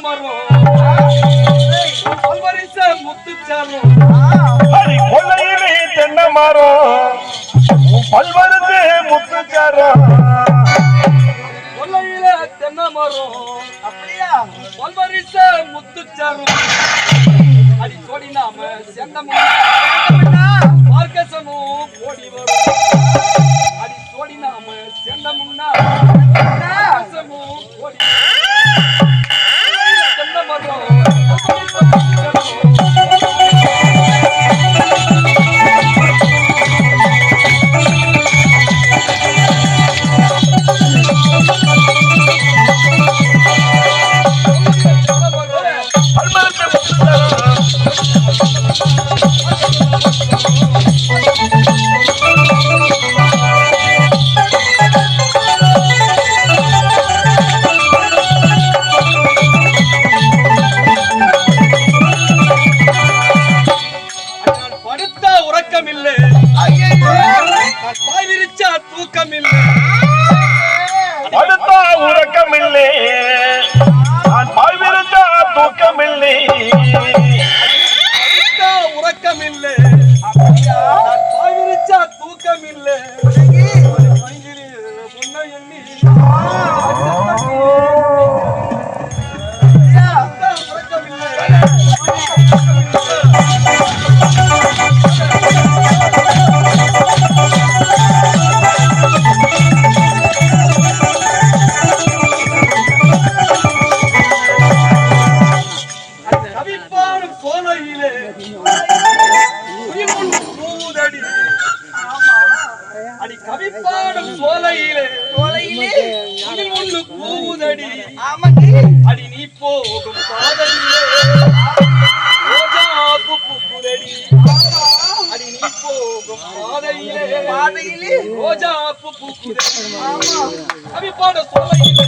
மரம் பல்வரிச முத்துச்சாரம் கொல்லையிலே தென்னை மரம் பல்வரிசை முத்துச்சாரம் கொல்லையில தென்னை மரம் அப்படியா பல்வரிச முத்துச்சாரம் அடி சோடி நாம செந்தமா மார்க்கசனும் ஓடி வரும் அடி சோடி நாம செந்தமுன்னா மார்க்கசனும் ஓடி தென்னை மரம் கவிப்பாடும் சோலையிலே ஒன்று கூதடி அடி நீ போகும் பாதையிலே ரோஜாப்பு பூக்குதடி அடி நீ போகும் பாதையிலே ரோஜாப்பு பூக்குதடி கவிப்பாட சோலையிலே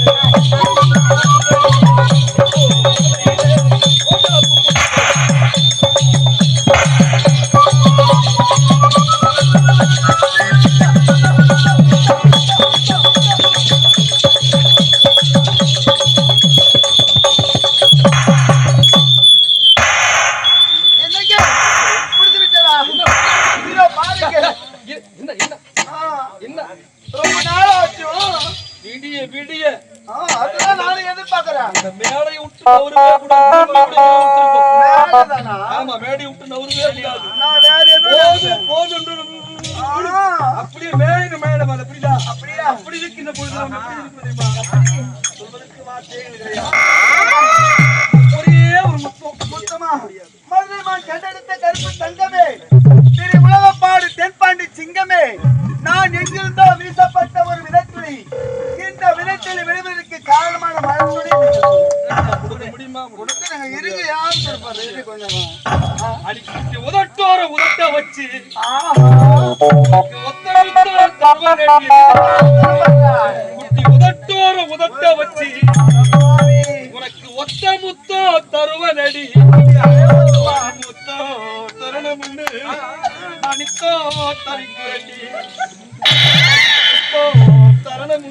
அப்படியே மேலும் மேடம் அது அப்படியா அப்படியா அப்படி இருக்கின்ற பொழுது ஒரே ஒரு மொத்தமா மதுரைமான் கண்டெடுத்த கருப்பு தங்கமே திரு உலகப்பாடு தென்பாண்டி சிங்கமே நான் எங்கிருந்தோ வீசப்பட்ட ஒரு விதத்துளி இந்த விதத்துளி விடுவதற்கு காரணமான மழை முடியுமா இருங்க யாரும் இருப்பாரு கொஞ்சம் அடிக்கடி உதட்டோர உதட்ட வச்சு உதட்டோர உதட்ட வச்சு உனக்கு ஒத்த முத்தோ தருவனடி முத்தோ தருணம் அனித்தோ தரிக்குரடி தருணம்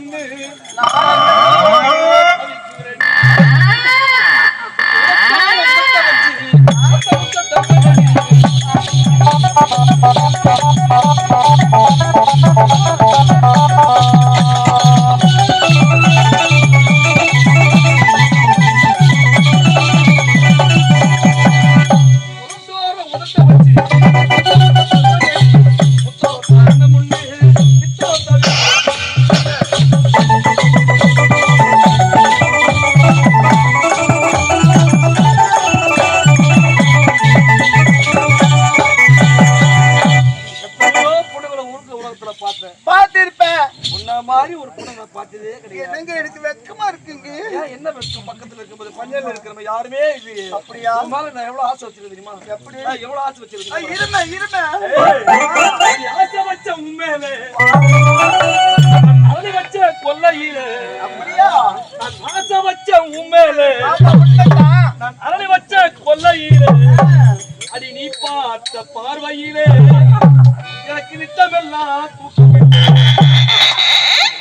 எனக்கு வெக்கமா இருக்குங்க என்ன வெக்கம் பக்கத்துல இருக்கும்போது பஞ்சல இருக்கிற யாருமே இது அப்படியா மேல நான் எவ்வளவு ஆசை வச்சிருக்கேன் தெரியுமா எப்படி எவ்வளவு ஆசை வச்சிருக்கேன் இருமே ஆசை வச்ச உண்மையிலே அழி வச்ச கொல்லையிலே அப்படியா நான் ஆசை வச்ச உண்மையிலே நான் அழி வச்ச கொல்லையிலே அடி நீ பார்த்த பார்வையிலே எனக்கு நித்தமெல்லாம் தூக்கம்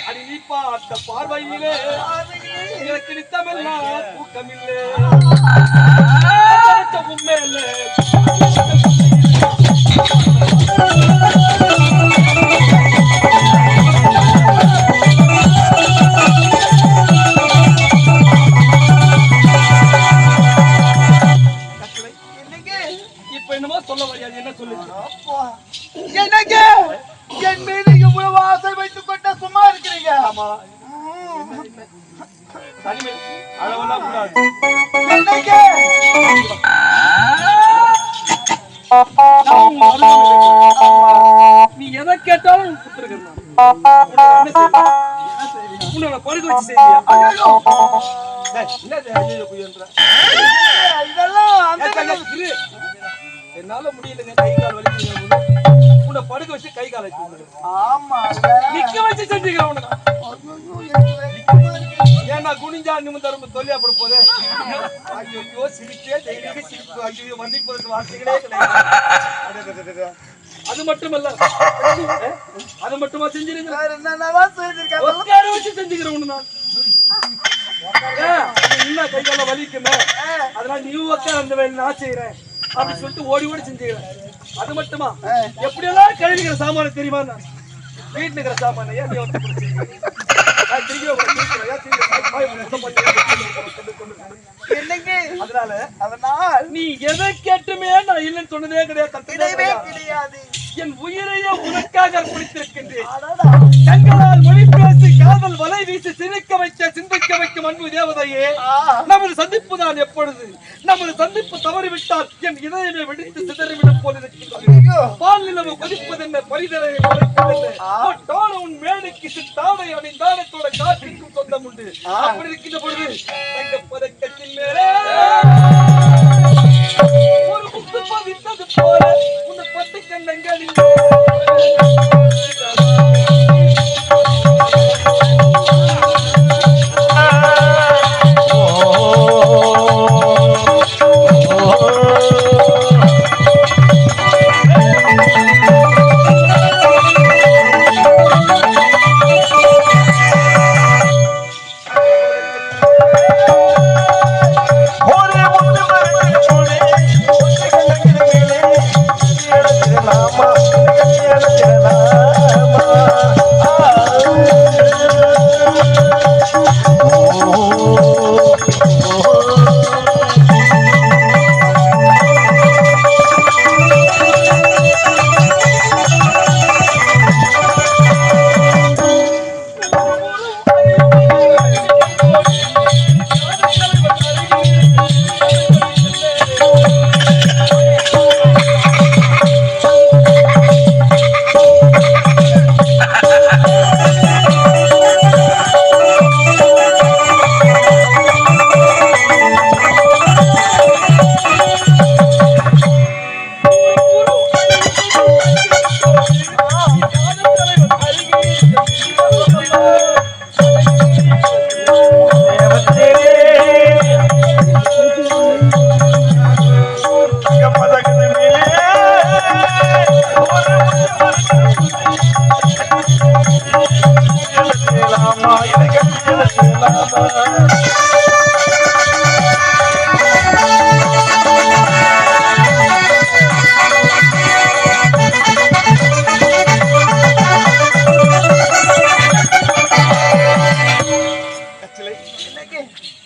அடி நீ பார்த்த பார்வையிலே எனக்கு நித்தமெல்லாம் தூக்கமில்லை உண்மையில்லை என்னமோ சொல்ல முடியாது என்ன சொல்லுங்க எனக்கு என் மீது இவ்வளவு ஆசை வைத்துக் கொண்ட சும்மா இருக்கிறீங்க ஆமா தனிமை அளவெல்லாம் கூடாது எனக்கு நீ எதை கேட்டாலும் உன்னோட படுக்க வச்சு செய்வியா என்னால முடியலங்க கை கால் வலிக்குது உன்னை படுக்க வச்சு கை கால் நிக்க வச்சு செஞ்சுக்கிறேன் உனக்கு ஏன்னா குனிஞ்சா நிமிந்தரும் தொல்லியாப்பட போதே ஐயோ சிரிச்சே தைரியமே சிரிப்பு ஐயோ வந்திப்பதற்கு வார்த்தைகளே கிடையாது அது மட்டுமல்ல அது மட்டுமா செஞ்சிருங்க உட்கார வச்சு செஞ்சுக்கிறேன் உன்னை நான் இன்னும் கை கால வலிக்குமே அதனால நீ உட்கார அந்த வேலை நான் செய்யறேன் அப்படின்னு சொல்லிட்டு ஓடி ஓடி செஞ்சுக்கிறேன் அது மட்டுமா எப்படியெல்லாம் கழுவிக்கிற சாமான தெரியுமா நான் வீட்டுல இருக்கிற சாமான ஏன் அதனால நீ எதை கேட்டுமே நான் இல்லைன்னு சொன்னதே கிடையாது என் உயிரையே உனக்காக அர்ப்பணித்திருக்கின்றேன் தங்களால் மொழி பேசி காதல் வலை வீசி சிரிக்க வைக்க சிந்திக்க வைக்கும் அன்பு தேவதையே நமது சந்திப்பு தான் எப்பொழுது நமது சந்திப்பு தவறிவிட்டால் என் இதயமே வெடித்து சிதறிவிடும் போல இருக்கின்றது பால் நிலவு கொதிப்பதென்ன பரிதலை உன் மேடைக்கு சித்தாடை அணிந்தாடத்தோட காற்றிற்கும் சொந்தம் உண்டு அப்படி இருக்கின்ற பொழுது தங்க பதக்கத்தின் மேலே ஒரு முத்து பதித்தது போல உன்னை பட்டு கண்ணங்களில்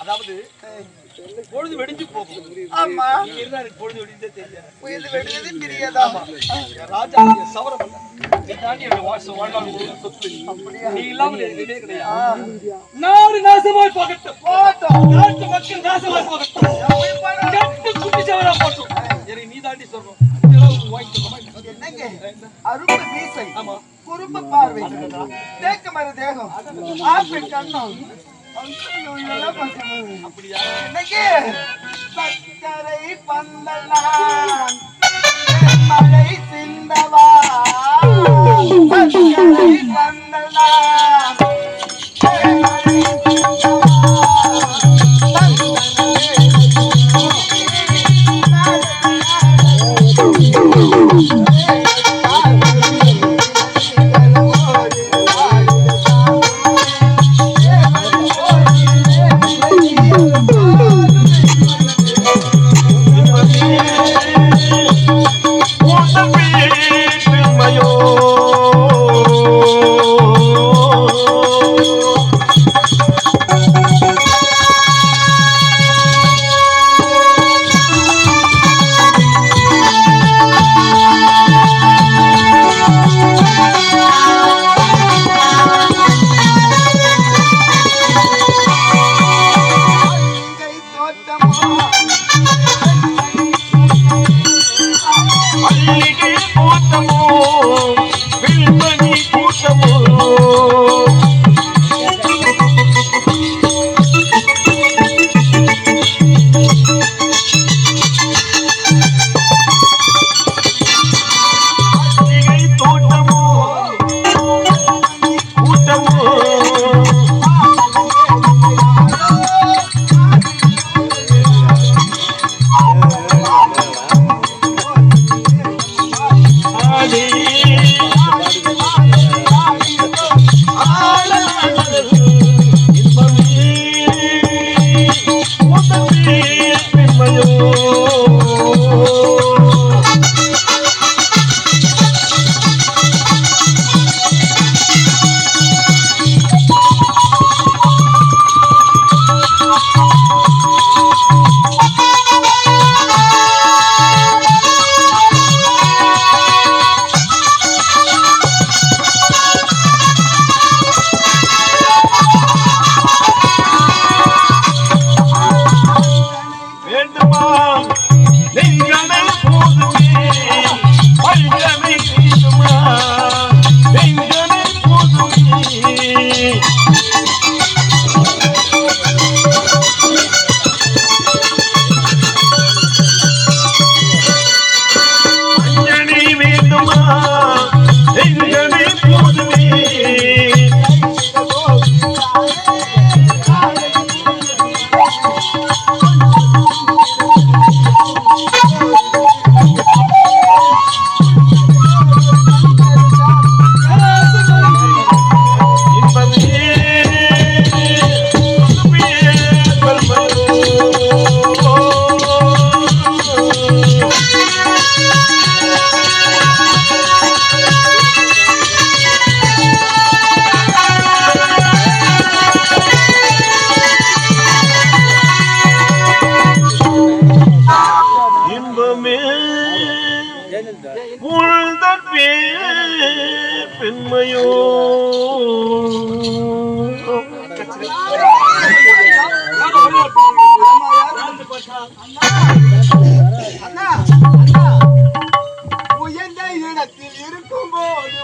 அதாவது பொழுது வெடிஞ்சு போகும். ஆமா, நீ இருந்தா எனக்கு பொழுது வெடிஞ்சே தெரியாது. பொழுது வெடிஞ்சது தெரியாதா? ராஜா சவரம் அல்ல. நீ தாண்டி என்னோட வாழ்நாள் முழுவதும் சொத்து. நீ இல்லாமல் எதுவுமே கிடையாது. நாடு நாசமாய் போகட்டும். நாட்டு மக்கள் நாசமாய் போகட்டும். கட்டு குட்டி சவரா போட்டும். சரி, நீ தாண்டி சொல்றோம். என்னங்க அரும்பு மீசை, குறும்பு பார்வை, தேக்க மர தேகம், ஆப்பிள் கண்ணம், சக்கரை பந்தலான் மழை சிந்தவா, சக்கரை பந்தலான் மழை சிந்தவா மென்மையோ அண்ணா, உயர்ந்த இடத்தில் இருக்கும்போது